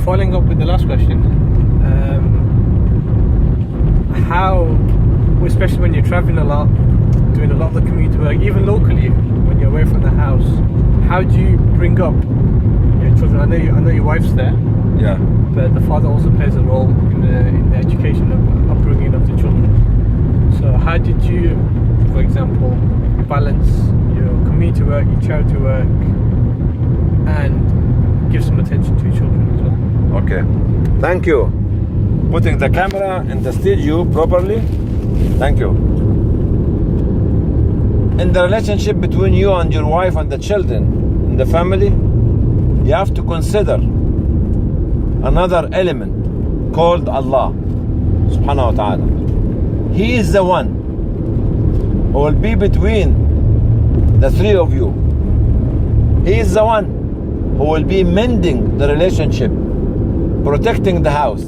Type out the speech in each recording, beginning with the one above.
following up with the last question, how, especially when you're traveling a lot, doing a lot of the commute work, even locally, when you're away from the house, how do you bring up your children? I know your wife's there. Yeah. But the father also plays a role in the education of upbringing of the children. So how did you, for example, balance your community work, your charity work, and give some attention to your children as well? Okay. Thank you. Putting the camera in the studio properly. Thank you. In the relationship between you and your wife and the children in the family, you have to consider another element called Allah subhanahu wa ta'ala. He is the one who will be between the three of you. He is the one who will be mending the relationship, protecting the house,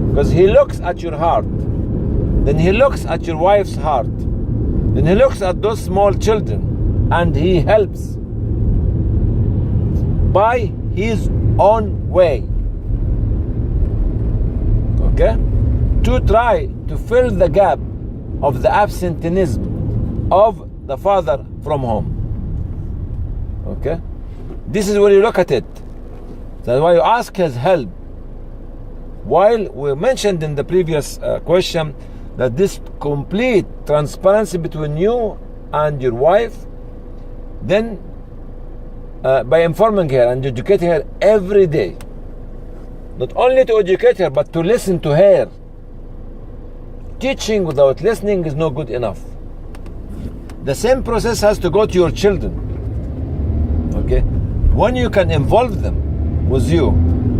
because he looks at your heart, then he looks at your wife's heart, then he looks at those small children, and he helps by his own way, okay, to try to fill the gap of the absenteeism of the father from home. Okay, this is where you look at it. That's why you ask his help. While we mentioned in the previous question that this complete transparency between you and your wife, then by informing her and educating her every day, not only to educate her but to listen to her. Teaching without listening is not good enough. The same process has to go to your children. Okay, when you can involve them with you,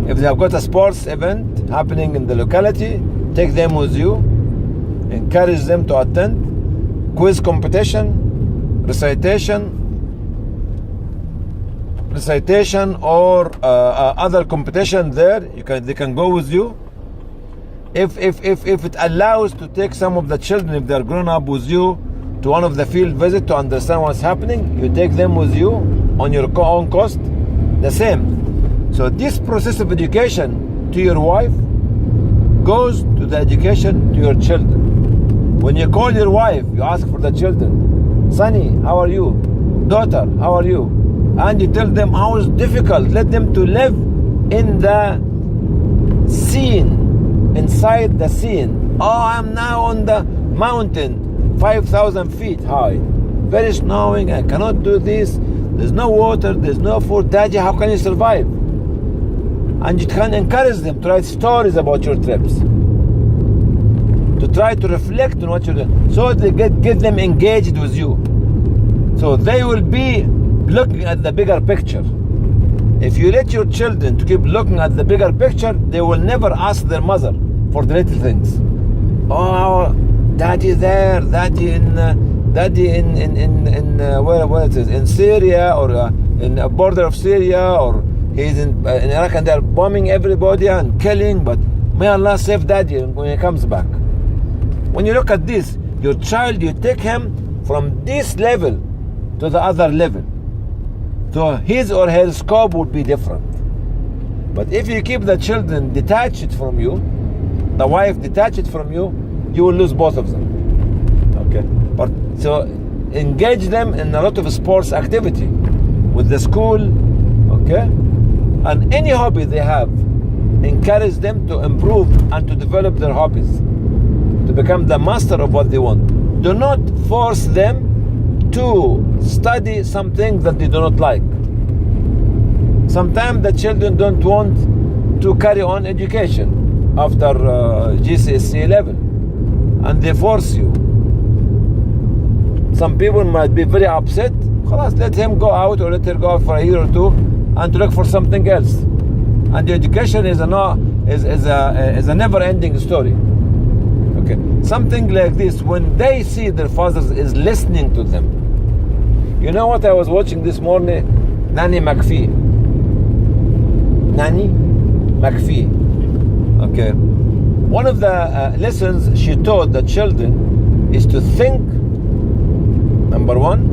if they have got a sports event happening in the locality, take them with you, encourage them to attend. Quiz competition, recitation, or other competition there, they can go with you. If it allows to take some of the children, if they're grown up, with you to one of the field visits to understand what's happening, you take them with you on your own cost. The same. So this process of education to your wife goes to the education to your children. When you call your wife, you ask for the children. Sonny, how are you? Daughter, how are you? And you tell them how it's difficult. Let them to live in the scene, inside the scene. Oh, I'm now on the mountain, 5,000 feet high. Very snowing, I cannot do this. There's no water, there's no food. Daddy, how can you survive? And you can encourage them to write stories about your trips, to try to reflect on what you're doing, so they get them engaged with you. So they will be looking at the bigger picture. If you let your children to keep looking at the bigger picture, they will never ask their mother for the little things. Oh, daddy there, daddy in where it is, in Syria, or in a border of Syria, or he's in Iraq and they're bombing everybody and killing, but may Allah save daddy when he comes back. When you look at this, your child, you take him from this level to the other level. So his or her scope would be different. But if you keep the children detached from you, the wife detached from you, you will lose both of them. Okay. But so engage them in a lot of sports activity with the school, okay, and any hobby they have. Encourage them to improve and to develop their hobbies, to become the master of what they want. Do not force them to study something that they do not like. Sometimes the children don't want to carry on education after GCSE level, and they force you. Some people might be very upset. Let him go out, or let her go out for a year or two and to look for something else. And the education is a never-ending story. Okay, something like this, when they see their fathers is listening to them. You know what I was watching this morning? Nanny McPhee. Okay, one of the lessons she taught the children is to think, number one,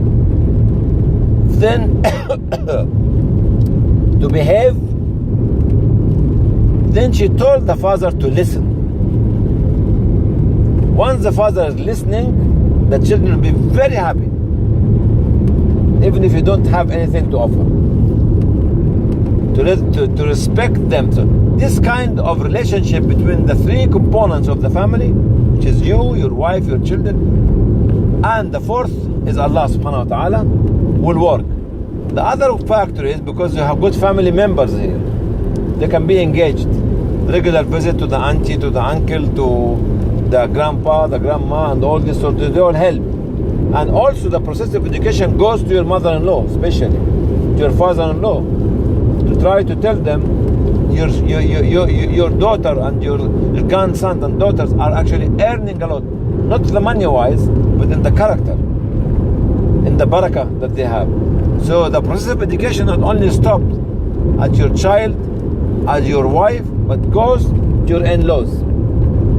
then to behave, Then she told the father to listen. Once the father is listening, the children will be very happy, even if you don't have anything to offer. To respect them. So this kind of relationship between the three components of the family, which is you, your wife, your children, and the fourth is Allah subhanahu wa ta'ala, will work. The other factor is because you have good family members here. They can be engaged. Regular visit to the auntie, to the uncle, to the grandpa, the grandma, and all this sort of, they all help. And also the process of education goes to your mother-in-law, especially to your father-in-law, to try to tell them your daughter and your grandson and daughters are actually earning a lot, not the money-wise, but in the character, in the barakah that they have. So the process of education not only stops at your child, at your wife, but goes to your in-laws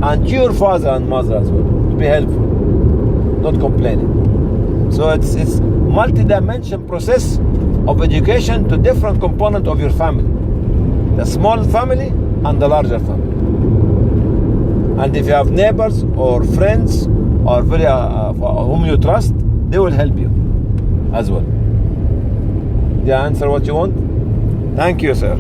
and to your father and mother as well, to be helpful, not complaining. So it's multi-dimension process of education to different component of your family, the small family and the larger family. And if you have neighbors or friends or very whom you trust, they will help you as well. Did I answer what you want? Thank you, sir.